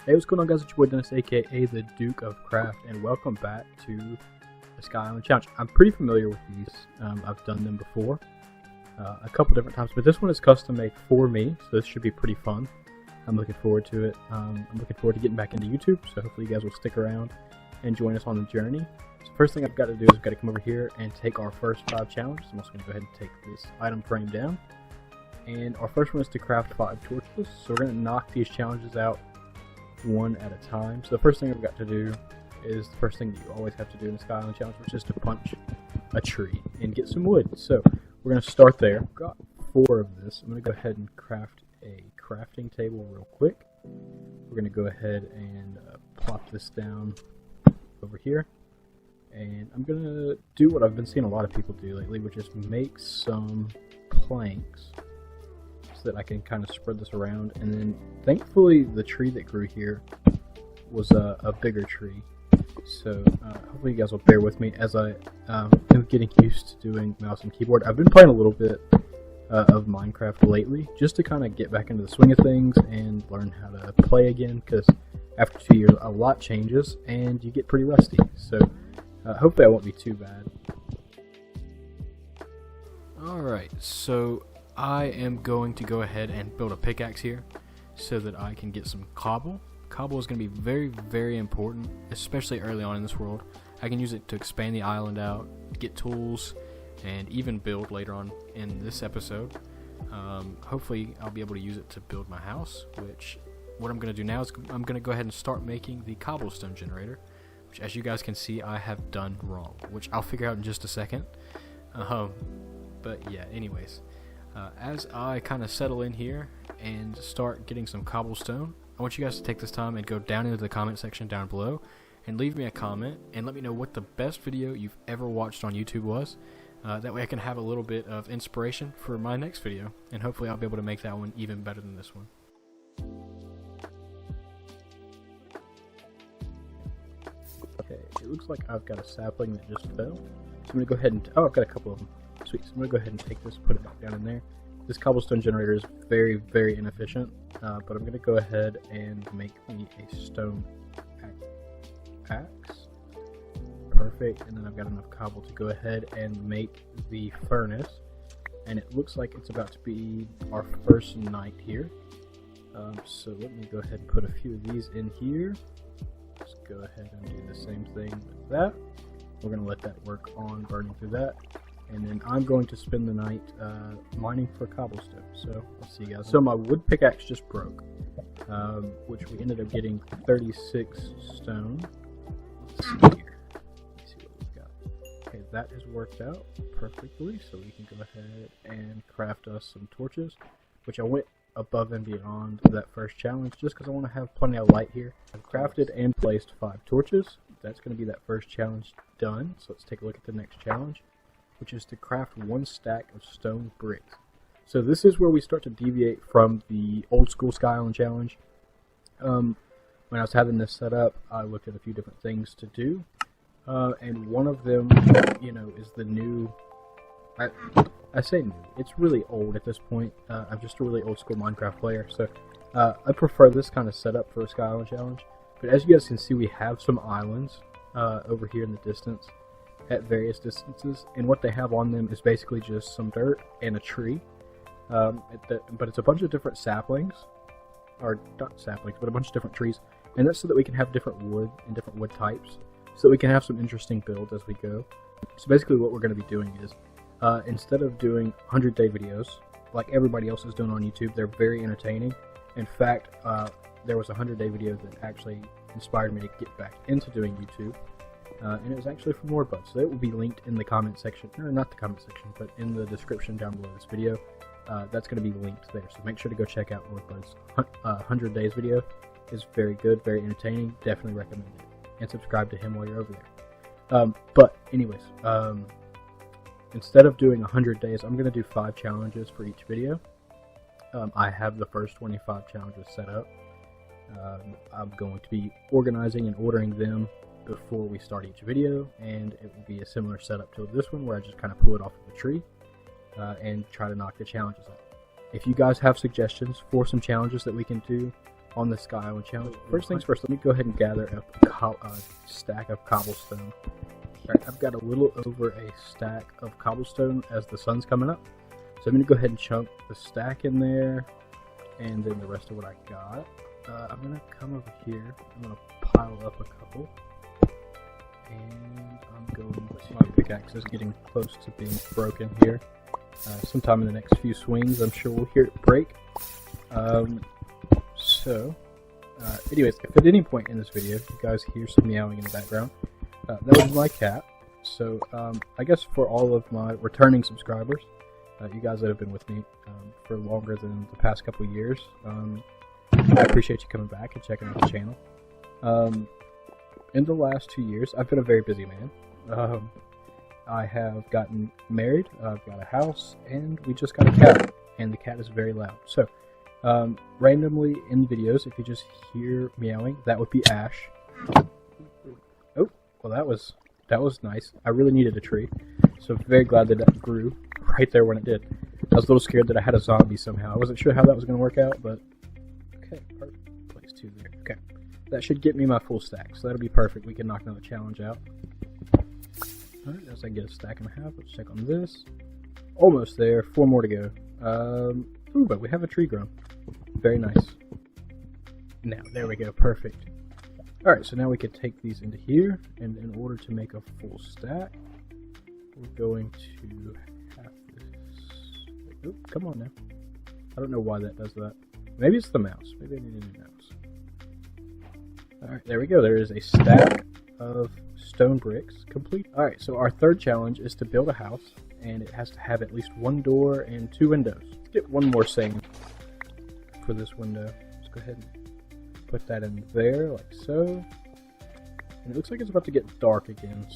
Hey, what's going on, guys? It's your boy Dennis, aka the Duke of Craft, and welcome back to the Sky Island Challenge. I'm pretty familiar with these. I've done them before a couple different times, but this one is custom made for me, so this should be pretty fun. I'm looking forward to it. I'm looking forward to getting back into YouTube, so hopefully you guys will stick around and join us on the journey. So first thing I've got to do is I've got to come over here and take our first 5 challenges. I'm also going to go ahead and take this item frame down. And our first one is to craft 5 torches, so we're going to knock these challenges out one at a time. So the first thing I've got to do is the first thing that you always have to do in the Sky Island Challenge, which is to punch a tree and get some wood. So we're going to start there. I've got 4 of this. I'm going to go ahead and craft a crafting table real quick. We're going to go ahead and plop this down over here. And I'm going to do what I've been seeing a lot of people do lately, which is make some planks so that I can kind of spread this around. And then thankfully the tree that grew here was a bigger tree, so hopefully you guys will bear with me as I am getting used to doing mouse and keyboard. I've been playing a little bit of Minecraft lately just to kind of get back into the swing of things and learn how to play again, because after 2 years a lot changes and you get pretty rusty. So hopefully I won't be too bad. Alright, so I am going to go ahead and build a pickaxe here so that I can get some cobble. Cobble is going to be very, very important, especially early on in this world. I can use it to expand the island out, get tools, and even build later on in this episode. Hopefully I'll be able to use it to build my house, which what I'm going to do now is I'm going to go ahead and start making the cobblestone generator, which as you guys can see I have done wrong, which I'll figure out in just a second. But yeah, anyways. As I kind of settle in here and start getting some cobblestone, I want you guys to take this time and go down into the comment section down below and leave me a comment and let me know what the best video you've ever watched on YouTube was. That way I can have a little bit of inspiration for my next video, and hopefully I'll be able to make that one even better than this one. Okay, it looks like I've got a sapling that just fell. So I'm going to go ahead and... oh, I've got a couple of them. Sweet, so I'm going to go ahead and take this, put it back down in there. This cobblestone generator is very, very inefficient, but I'm going to go ahead and make me a stone axe. Perfect, and then I've got enough cobble to go ahead and make the furnace. And it looks like it's about to be our first night here. So let me go ahead and put a few of these in here. Let's go ahead and do the same thing with that. We're going to let that work on burning through that. And then I'm going to spend the night mining for cobblestone. So let's see, guys. So my wood pickaxe just broke, which we ended up getting 36 stone. Let's see here. Let's see what we've got. Okay, that has worked out perfectly. So we can go ahead and craft us some torches, which I went above and beyond that first challenge just because I want to have plenty of light here. I've crafted and placed 5 torches. That's going to be that first challenge done. So let's take a look at the next challenge, which is to craft 1 stack of stone bricks. So this is where we start to deviate from the old school Sky Island Challenge. When I was having this set up, I looked at a few different things to do, and one of them, you know, is the new. I say new. It's really old at this point. I'm just a really old school Minecraft player, so I prefer this kind of setup for a Sky Island Challenge. But as you guys can see, we have some islands over here in the distance, at various distances, and what they have on them is basically just some dirt and a tree, but it's a bunch of different saplings, or not saplings, but a bunch of different trees, and that's so that we can have different wood and different wood types, so that we can have some interesting builds as we go. So basically what we're going to be doing is, instead of doing 100-day videos like everybody else is doing on YouTube, they're very entertaining. In fact, there was a 100-day video that actually inspired me to get back into doing YouTube. And it was actually from Warbud, so it will be linked in the comment section, or not the comment section, but in the description down below this video. That's going to be linked there, so make sure to go check out Warbud's 100 days video. It's very good, very entertaining, definitely recommend it. And subscribe to him while you're over there. But anyways, instead of doing 100 days, I'm going to do 5 challenges for each video. I have the first 25 challenges set up. I'm going to be organizing and ordering them before we start each video, and it will be a similar setup to this one where I just kind of pull it off of the tree and try to knock the challenges out. If you guys have suggestions for some challenges that we can do, on the Sky Island challenge. First things first, let me go ahead and gather up a stack of cobblestone. Alright, I've got a little over a stack of cobblestone as the sun's coming up. So I'm going to go ahead and chunk the stack in there, and then the rest of what I got. I'm going to come over here, I'm going to pile up a couple, and I'm going to... My pickaxe is getting close to being broken here. Sometime in the next few swings, I'm sure we'll hear it break. Anyways, if at any point in this video you guys hear some meowing in the background, that was my cat. So, I guess for all of my returning subscribers, you guys that have been with me for longer than the past couple years, I appreciate you coming back and checking out the channel. In the last 2 years, I've been a very busy man. I have gotten married, I've got a house, and we just got a cat, and the cat is very loud. So, randomly in videos, if you just hear meowing, that would be Ash. Oh, well that was nice. I really needed a tree, so I'm very glad that that grew right there when it did. I was a little scared that I had a zombie somehow. I wasn't sure how that was going to work out, but okay, perfect. Place 2 there. Okay, that should get me my full stack, so that'll be perfect. We can knock another challenge out. Alright, as I get a stack and a half, let's check on this. Almost there, 4 more to go. Ooh, but we have a tree grown. Very nice. Now, there we go, perfect. Alright, so now we can take these into here, and in order to make a full stack, we're going to have this... Oh, come on now. I don't know why that does that. Maybe it's the mouse. Maybe I need a new mouse. Alright, there we go. There is a stack of stone bricks complete. Alright, so our third challenge is to build a house, and it has to have at least 1 door and 2 windows. Let's get one more saying for this window. Let's go ahead and put that in there, like so. And it looks like it's about to get dark again.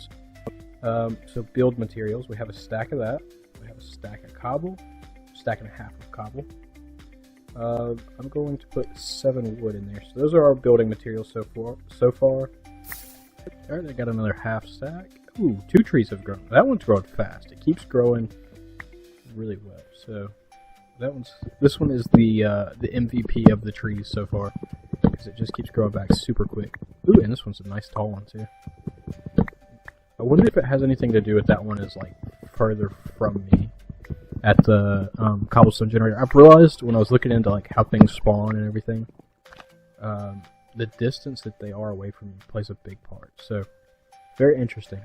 So build materials. We have a stack of that. We have a stack of cobble, stack and a half of cobble. I'm going to put 7 wood in there. So those are our building materials so far. Alright, I got another half stack. Ooh, 2 trees have grown. That one's growing fast. It keeps growing really well. So this one is the MVP of the trees so far, because it just keeps growing back super quick. Ooh, and this one's a nice tall one too. I wonder if it has anything to do with that one is like further from me at the cobblestone generator. I've realized when I was looking into like how things spawn and everything, the distance that they are away from me plays a big part. So very interesting.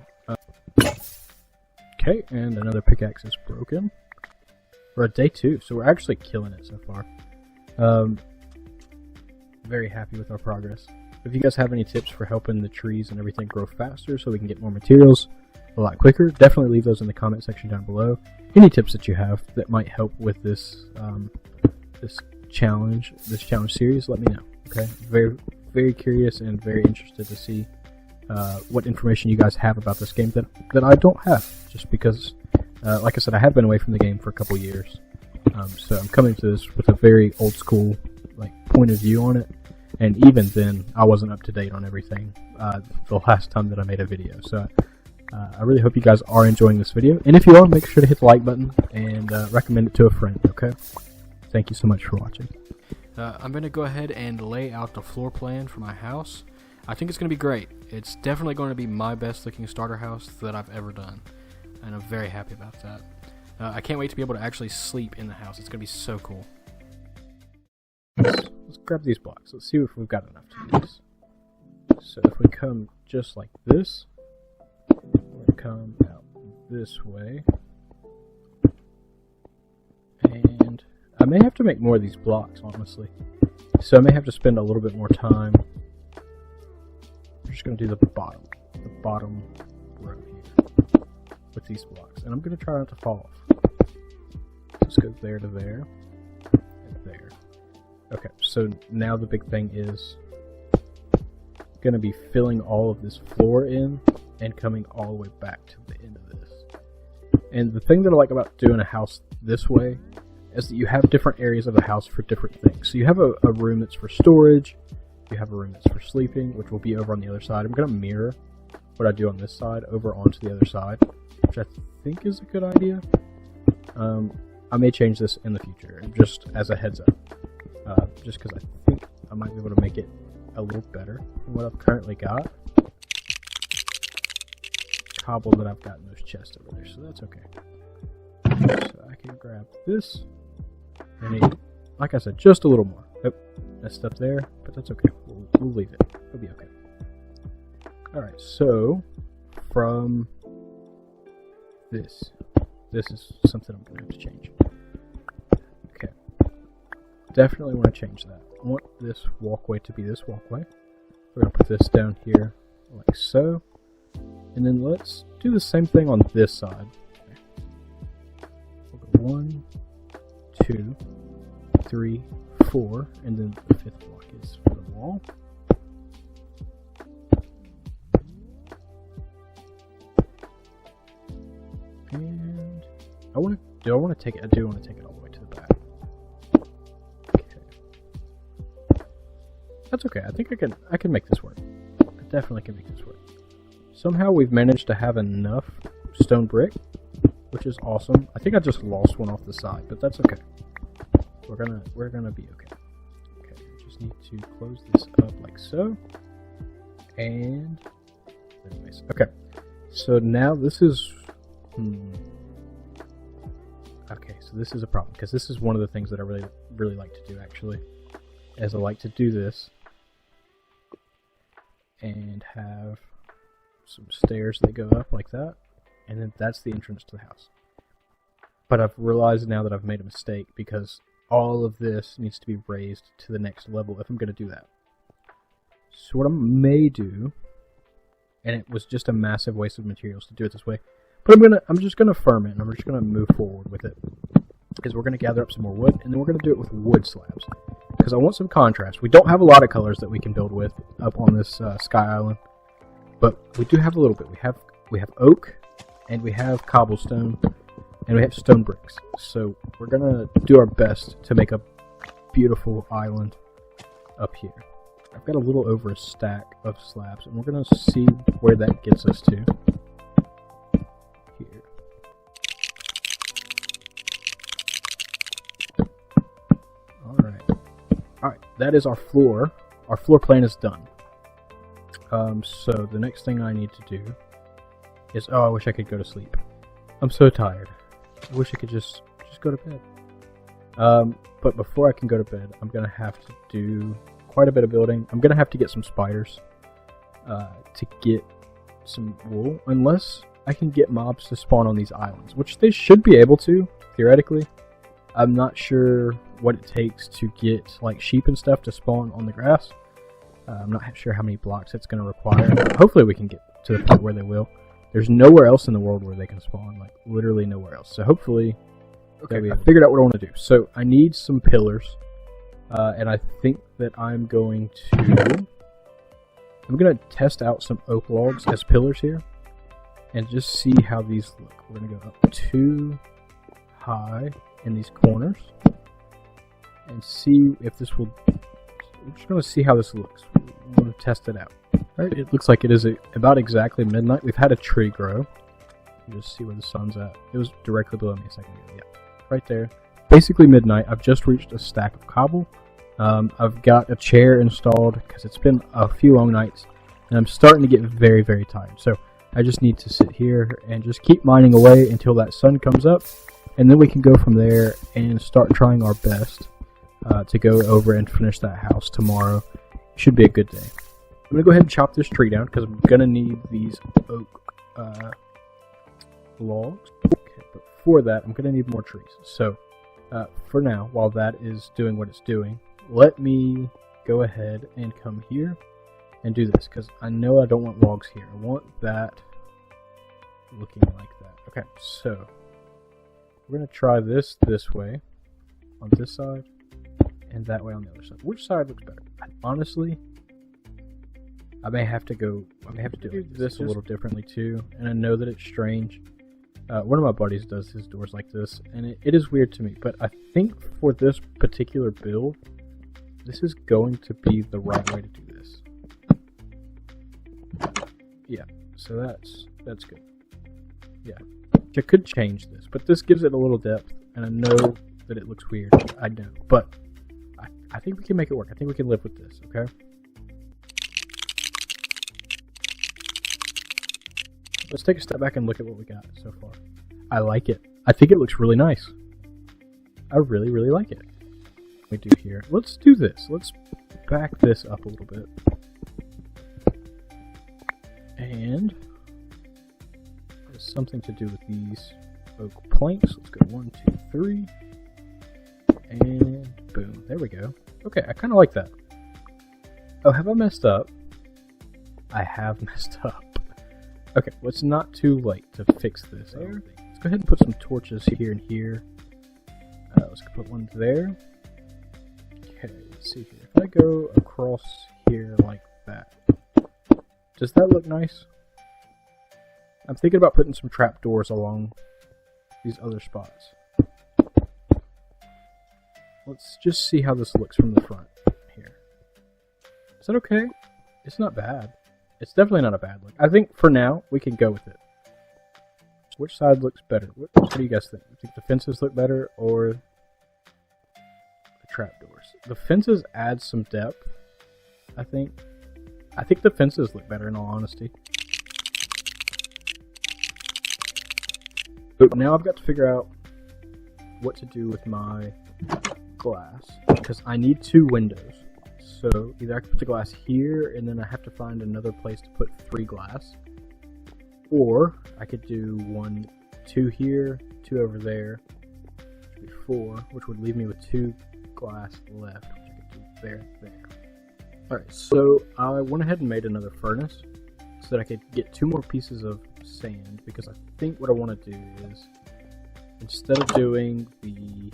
Okay, and another pickaxe is broken. We're at day 2, so we're actually killing it so far. Very happy with our progress. If you guys have any tips for helping the trees and everything grow faster so we can get more materials a lot quicker, definitely leave those in the comment section down below. Any tips that you have that might help with this this challenge series, let me know. Okay, very, very curious and very interested to see what information you guys have about this game that I don't have, just because, like I said, I have been away from the game for a couple years. So I'm coming to this with a very old school point of view on it, and even then I wasn't up to date on everything the last time that I made a video. So I really hope you guys are enjoying this video, and if you are, make sure to hit the like button and recommend it to a friend. Okay, thank you so much for watching. I'm going to go ahead and lay out the floor plan for my house. I think it's going to be great. It's definitely going to be my best looking starter house that I've ever done, and I'm very happy about that. I can't wait to be able to actually sleep in the house. It's going to be so cool. Let's grab these blocks. Let's see if we've got enough to do this. So if we come just like this, we'll come out this way, and I may have to make more of these blocks, honestly. So I may have to spend a little bit more time. I'm just going to do the bottom row here with these blocks, and I'm going to try not to fall off. Just go there to there, and there. Okay, so now the big thing is going to be filling all of this floor in and coming all the way back to the end of this. And the thing that I like about doing a house this way is that you have different areas of the house for different things. So you have a room that's for storage, you have a room that's for sleeping, which will be over on the other side. I'm going to mirror what I do on this side over onto the other side, which I think is a good idea. I may change this in the future, just as a heads up. Just because I might be able to make it a little better than what I've currently got. Cobble that I've got in those chests over there, so that's okay. So I can grab this. I need, like I said, just a little more. Oh, messed up there, but that's okay. We'll leave it. It'll be okay. Alright, so from this is something I'm going to have to change. Okay. Definitely want to change that. I want this walkway to be this walkway. We're going to put this down here like so. And then let's do the same thing on this side. Okay. We'll go 1, 2, 3, 4, and then the 5th block is for the wall. And I do want to take it all the way to the back. Okay. That's okay. I think I can make this work. I definitely can make this work. Somehow we've managed to have enough stone brick, which is awesome. I think I just lost one off the side, but that's okay. We're gonna be okay. Okay, I just need to close this up like so. And anyways, okay. So now this is okay, so this is a problem because this is one of the things that I really like to do actually. Is I like to do this and have some stairs that go up like that, and then that's the entrance to the house. But I've realized now that I've made a mistake because all of this needs to be raised to the next level if I'm going to do that. So what I may do, and it was just a massive waste of materials to do it this way, but I'm just gonna firm it and I'm just gonna move forward with it, because we're gonna gather up some more wood and then we're gonna do it with wood slabs because I want some contrast. We don't have a lot of colors that we can build with up on this sky island. But we do have a little bit. We have oak, and we have cobblestone, and we have stone bricks. So we're gonna do our best to make a beautiful island up here. I've got a little over a stack of slabs, and we're gonna see where that gets us to. Here. Alright, that is our floor. Our floor plan is done. So the next thing I need to do is, I wish I could go to sleep. I'm so tired. I wish I could just go to bed. But before I can go to bed, I'm gonna have to do quite a bit of building. I'm gonna have to get some spiders to get some wool, unless I can get mobs to spawn on these islands, which they should be able to, theoretically. I'm not sure what it takes to get like sheep and stuff to spawn on the grass. I'm not sure how many blocks it's going to require. Hopefully we can get to the point where they will. There's nowhere else in the world where they can spawn, like literally nowhere else. So hopefully, okay, I figured out what I want to do. So I need some pillars, and I think that I'm going to test out some oak logs as pillars here, and just see how these look. We're going to go up too high in these corners, and see if this will. We're just going to see how this looks. We're going to test it out. Alright, it looks like it is about exactly midnight. We've had a tree grow. You just see where the sun's at. It was directly below me a second ago. Yeah, right there. Basically midnight. I've just reached a stack of cobble. I've got a chair installed because it's been a few long nights, and I'm starting to get very, very tired. So I just need to sit here and just keep mining away until that sun comes up, and then we can go from there and start trying our best to go over and finish that house tomorrow. Should be a good day. I'm going to go ahead and chop this tree down because I'm going to need these oak logs. Okay, but for that, I'm going to need more trees. So for now, while that is doing what it's doing, let me go ahead and come here and do this, because I know I don't want logs here. I want that looking like that. Okay, so we're going to try this way on this side, and that way on the other side. Which side looks better? Honestly, I may have to do this a little differently too, and I know that it's strange. One of my buddies does his doors like this, and it is weird to me, but I think for this particular build, this is going to be the right way to do this. Yeah, so that's good. Yeah, I could change this, but this gives it a little depth, and I know that it looks weird. I know, but I think we can make it work. I think we can live with this, okay? Let's take a step back and look at what we got so far. I like it. I think it looks really nice. I really, really like it. We do here. Let's do this. Let's back this up a little bit. And there's something to do with these oak planks. Let's go 1, 2, 3. And boom. There we go. Okay, I kind of like that. Oh, have I messed up? I have messed up. Okay, well, it's not too late to fix this. Let's go ahead and put some torches here and here. Let's put one there. Okay, let's see here. If I go across here like that, does that look nice? I'm thinking about putting some trapdoors along these other spots. Let's just see how this looks from the front here. Is that okay? It's not bad. It's definitely not a bad look. I think for now, we can go with it. Which side looks better? What do you guys think? You think the fences look better or the trapdoors? The fences add some depth, I think. I think the fences look better in all honesty. But now I've got to figure out what to do with my glass, because I need 2 windows. So either I can put the glass here and then I have to find another place to put 3 glass, or I could do 1, 2 here, 2 over there, which would be 4, which would leave me with 2 glass left, which I could do there. Alright, so I went ahead and made another furnace so that I could get 2 more pieces of sand, because I think what I want to do is, instead of doing the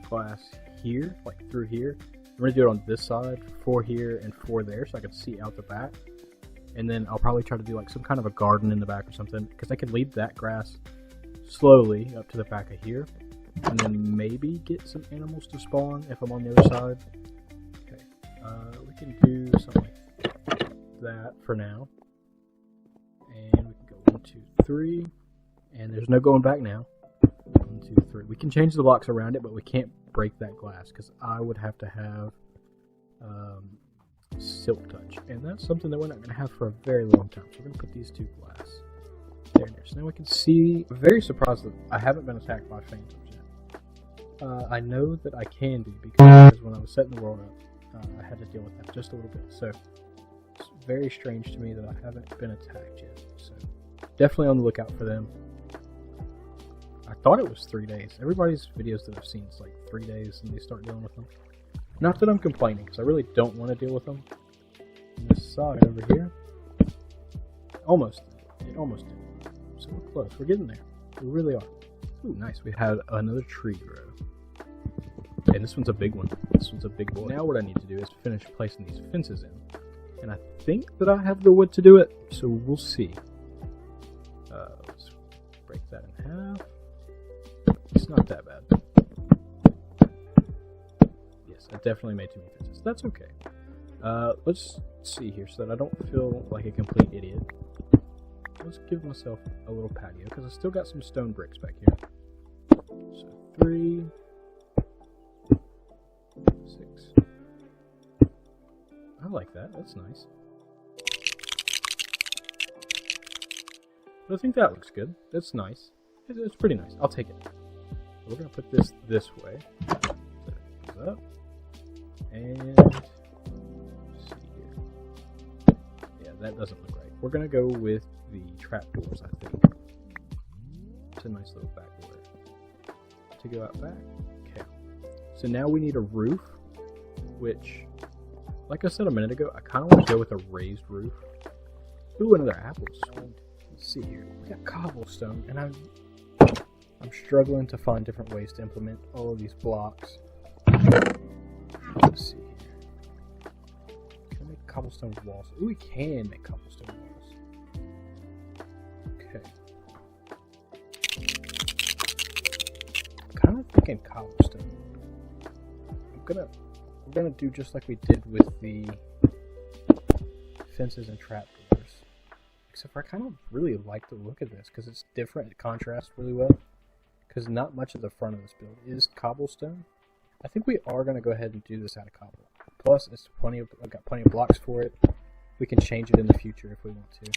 glass here, like through here, I'm going to do it on this side, 4 here and 4 there, so I can see out the back. And then I'll probably try to do like some kind of a garden in the back or something, because I can lead that grass slowly up to the back of here, and then maybe get some animals to spawn if I'm on the other side. Okay, we can do something like that for now. And we can go 1, 2, 3, and there's no going back now. 1, 2, 3. We can change the blocks around it, but we can't break that glass, because I would have to have silk touch, and that's something that we're not going to have for a very long time. So we're going to put these 2 glass there and there. So now we can see. I'm very surprised that I haven't been attacked by phantoms yet. I know that I can be, because when I was setting the world up, I had to deal with that just a little bit. So it's very strange to me that I haven't been attacked yet. So definitely on the lookout for them. I thought it was 3 days. Everybody's videos that I've seen, it's like 3 days and they start dealing with them. Not that I'm complaining, because I really don't want to deal with them. On this side over here, almost did. It almost did. So we're close. We're getting there. We really are. Ooh, nice. We had another tree grow. And this one's a big one. This one's a big boy. Now what I need to do is finish placing these fences in. And I think that I have the wood to do it, so we'll see. Let's break that in half. It's not that bad. Yes, I definitely made too many fences. That's okay. Let's see here so that I don't feel like a complete idiot. Let's give myself a little patio, because I still got some stone bricks back here. So 3, 6. I like that. That's nice. But I think that looks good. That's nice. It's pretty nice. I'll take it. We're going to put this way. So it goes up. And let's see here. Yeah, that doesn't look right. We're going to go with the trapdoors, I think. It's a nice little back door to go out back. Okay. So now we need a roof, which, like I said a minute ago, I kind of want to go with a raised roof. Ooh, another apple stone. Let's see here. We got cobblestone, and I'm struggling to find different ways to implement all of these blocks. Let's see here. Can we make cobblestone walls? Ooh, we can make cobblestone walls. Okay. I'm kind of thinking cobblestone. We're gonna do just like we did with the fences and trapdoors. Except for I kind of really like the look of this, because it's different. It contrasts really well. Because not much of the front of this build is cobblestone. I think we are going to go ahead and do this out of cobble. Plus, I've got plenty of blocks for it. We can change it in the future if we want to.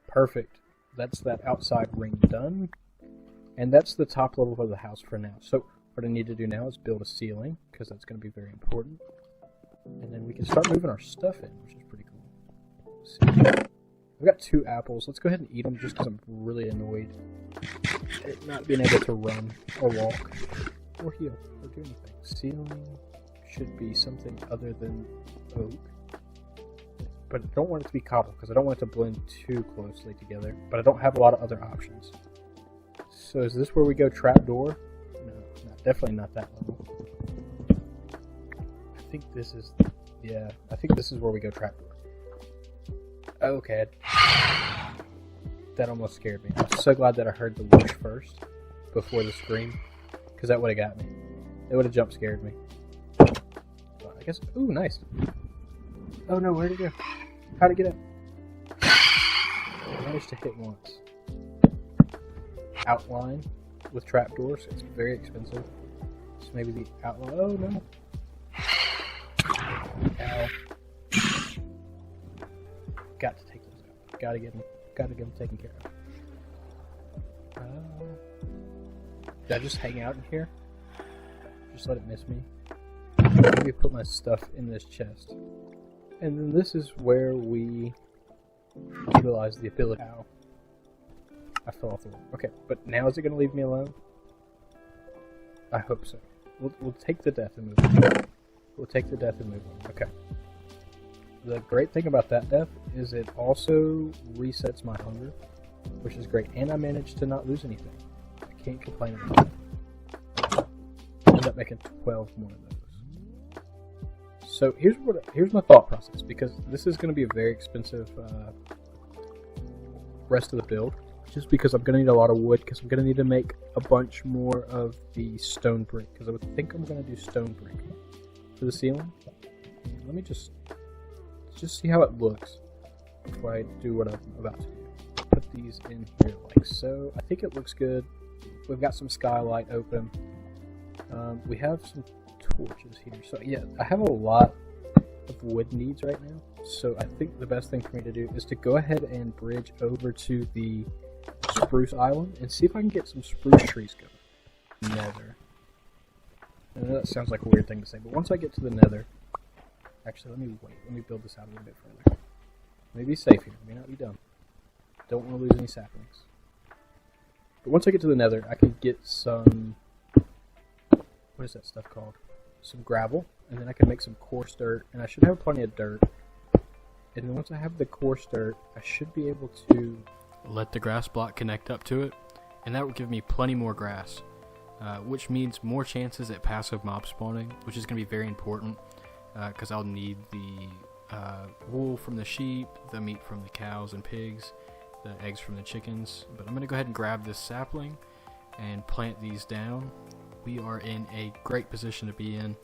Perfect. That's that outside ring done. And that's the top level of the house for now. So what I need to do now is build a ceiling, because that's going to be very important. And then we can start moving our stuff in, which is pretty cool. Let's see. I've got 2 apples. Let's go ahead and eat them just because I'm really annoyed at not being able to run or walk or heal or do anything. Ceiling should be something other than oak. But I don't want it to be cobble because I don't want it to blend too closely together. But I don't have a lot of other options. So is this where we go trapdoor? No, definitely not that level. I think this is, yeah, I think this is where we go trapdoor. Okay. That almost scared me. I'm so glad that I heard the whoosh first before the scream, because that would have got me. It would have jump scared me. But I guess. Ooh, nice. Oh no, where'd it go? How'd it get up? I managed to hit once. Outline with trapdoors. It's very expensive. So maybe the outline. Oh no. Ow. Got to take those out. Gotta get them taken care of. Did I just hang out in here? Just let it miss me. Maybe put my stuff in this chest. And then this is where we utilize the ability. Ow. I fell off the wall. Okay, but now is it going to leave me alone? I hope so. We'll take the death and move on. We'll take the death and move on. Okay. The great thing about that death is it also resets my hunger, which is great. And I managed to not lose anything. I can't complain about that. I ended up making 12 more of those. So here's my thought process, because this is going to be a very expensive rest of the build. Just because I'm going to need a lot of wood, because I'm going to need to make a bunch more of the stone brick, because I would think I'm going to do stone brick for the ceiling. Let me just see how it looks before I do what I'm about to do. Put these in here like so. I think it looks good. We've got some skylight open. We have some torches here. So yeah, I have a lot of wood needs right now. So I think the best thing for me to do is to go ahead and bridge over to the spruce island and see if I can get some spruce trees going. Nether. I know that sounds like a weird thing to say, but once I get to the nether, actually, let me build this out a little bit further. Let me be safe here. May not be dumb. Don't want to lose any saplings. But once I get to the nether, I can get some... What is that stuff called? Some gravel. And then I can make some coarse dirt. And I should have plenty of dirt. And then once I have the coarse dirt, I should be able to... let the grass block connect up to it. And that will give me plenty more grass. Which means more chances at passive mob spawning, which is going to be very important. Because I'll need the wool from the sheep, the meat from the cows and pigs, the eggs from the chickens. But I'm going to go ahead and grab this sapling and plant these down. We are in a great position to be in.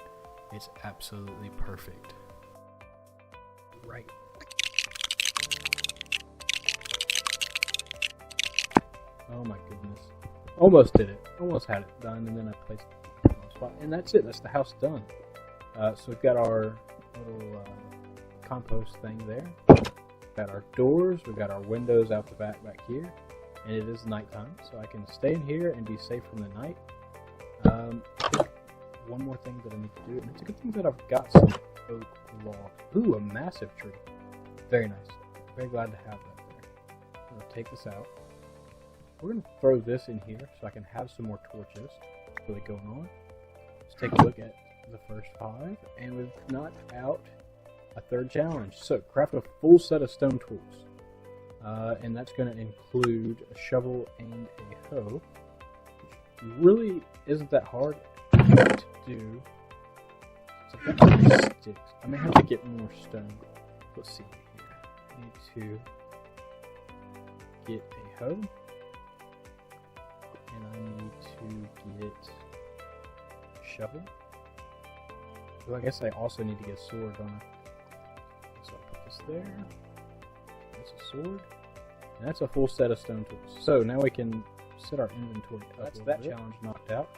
It's absolutely perfect. Right. Oh my goodness. Almost did it. Almost had it done, and then I placed it in the wrong spot. And that's it. That's the house done. So we've got our little compost thing there. We've got our doors. We've got our windows out the back here. And it is nighttime, so I can stay in here and be safe from the night. I think one more thing that I need to do, and it's a good thing that I've got some oak log. Ooh, a massive tree. Very nice. Very glad to have that there. I'm going to take this out. We're going to throw this in here so I can have some more torches. What's really going on? Let's take a look at the first 5, and we've knocked out a 3rd challenge. So, craft a full set of stone tools. And that's going to include a shovel and a hoe. Which really isn't that hard to do. So I've got 3 sticks. I may have to get more stone. Let's see here. I need to get a hoe. And I need to get a shovel. So I guess I also need to get a sword, don't I? So I'll put this there. There's a sword. And that's a full set of stone tools. So now we can set our inventory up. That's that challenge knocked out.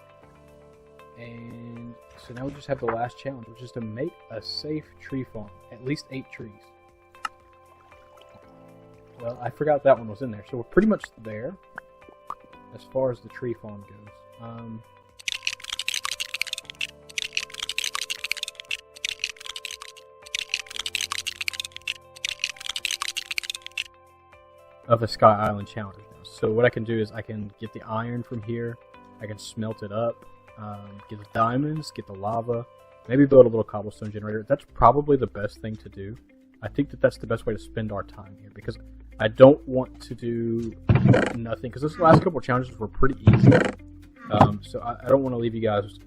And so now we just have the last challenge, which is to make a safe tree farm. At least 8 trees. Well, I forgot that one was in there. So we're pretty much there as far as the tree farm goes. Of the Sky Island challenge now. So what I can do is I can get the iron from here, I can smelt it up, get the diamonds, get the lava, maybe build a little cobblestone generator. That's probably the best thing to do. I think that that's the best way to spend our time here, because I don't want to do nothing, because this last couple of challenges were pretty easy. So I don't want to leave you guys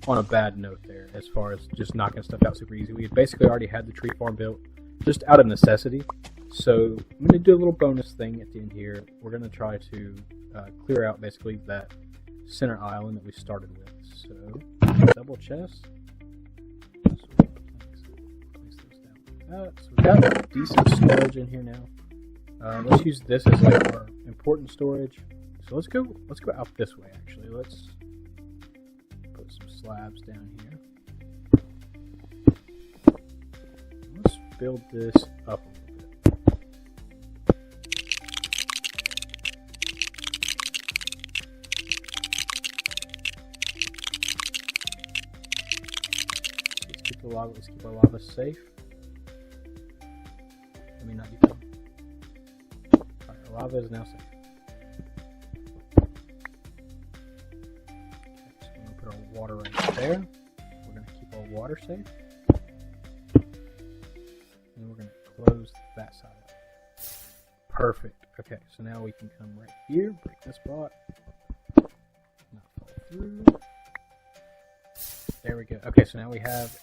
on a bad note there as far as just knocking stuff out super easy. We had basically already had the tree farm built just out of necessity. So I'm going to do a little bonus thing at the end here. We're going to try to clear out basically that center island that we started with. So double chest. So we've got decent storage in here now. Let's use this as like our important storage. So let's go out this way actually. Let's put some slabs down here. Let's build this up a little bit. Let's keep our lava safe. Let me not get them. Alright, our lava is now safe. Okay, so we're going to put our water right there. We're going to keep our water safe. And we're going to close that side up. Perfect. Okay, so now we can come right here, break this block. Not fall through. There we go. Okay, so now we have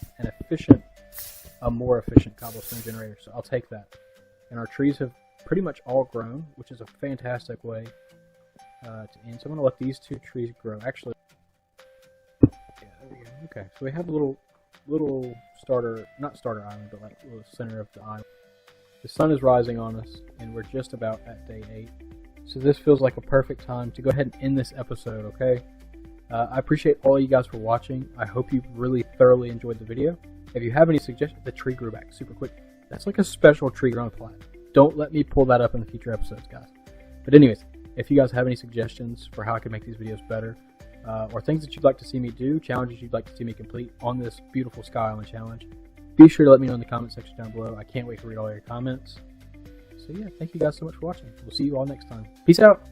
a more efficient cobblestone generator. So I'll take that. And our trees have pretty much all grown, which is a fantastic way to end. So I'm going to let these 2 trees grow. Actually, yeah, there we go. Okay, so we have a little starter, not starter island, but like the center of the island. The sun is rising on us, and we're just about at day 8. So this feels like a perfect time to go ahead and end this episode, okay? I appreciate all you guys for watching. I hope you really thoroughly enjoyed the video. If you have any suggestions, the tree grew back super quick. That's like a special tree grown plant. Don't let me pull that up in the future episodes, guys. But anyways, if you guys have any suggestions for how I can make these videos better, or things that you'd like to see me do, challenges you'd like to see me complete on this beautiful Sky Island challenge, be sure to let me know in the comment section down below. I can't wait to read all your comments. So yeah, thank you guys so much for watching. We'll see you all next time. Peace out.